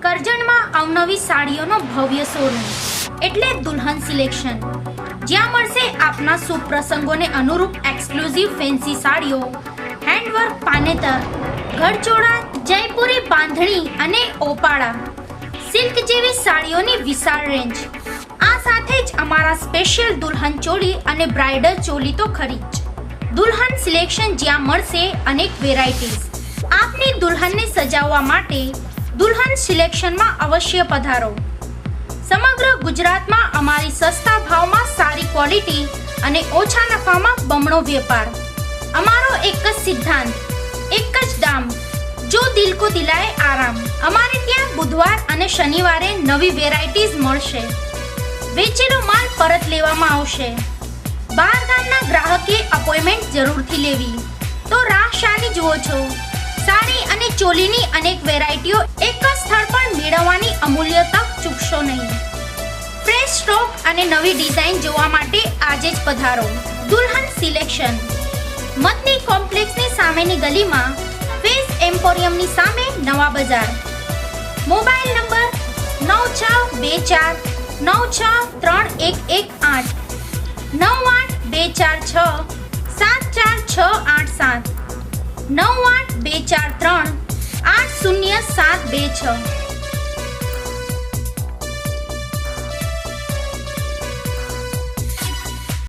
કરજણમાં અવનવી સાડીઓનો ભવ્ય શોરૂમ એટલે દુલ્હન સિલેક્શન, જ્યાં મળશે આપના શુભ પ્રસંગોને અનુરૂપ એક્સક્લુઝિવ ફેન્સી સાડીઓ, હેન્ડવર્ક પાનેતર, ઘરચોળા, જયપુરી બાંધણી અને ઓપાળા, સિલ્ક જેવી સાડીઓની વિશાળ રેન્જ. આ સાથે જ અમારા સ્પેશિયલ દુલ્હન ચોલી અને બ્રાઇડલ ચોલી તો ખરી જ. દુલ્હન સિલેક્શન, જ્યાં મળશે અનેક વેરાયટીઝ. આપની દુલ્હનને સજાવવા માટે દુલ્હન સિલેક્શનમાં અવશ્ય પધારો. સમગ્ર ગુજરાતમાં અમારી સસ્તા ભાવમાં સારી ક્વોલિટી અને ઓછા નફામાં બમણો વેપાર. અમારો એક જ સિદ્ધાંત, એક જ દામ, જો દિલ કો દિલાએ આરામ. અમારે ત્યાં બુધવાર અને શનિવારે નવી વેરાયટીઝ મળશે. વેચેલો માલ પરત લેવામાં આવશે. બહાર ગામના ગ્રાહકે અપોઇન્ટમેન્ટ જરૂરથી લેવી. તો રાહ શાની જુઓ છો? સાડી અને ચોલીની અનેક વેરાયટીઓ એક જ સ્થળ પર મેળવવાની અમૂલ્ય તક ચૂકશો નહીં. ફ્રેશ સ્ટોક અને નવી ડિઝાઇન જોવા માટે આજે જ પધારો. દુલ્હન સિલેક્શન, મતની કોમ્પ્લેક્સની સામેની ગલીમાં, ફેઝ એમ્પોરિયમની સામે, નવા બજાર. Mobile number 9824963118 9824674687 9824380726.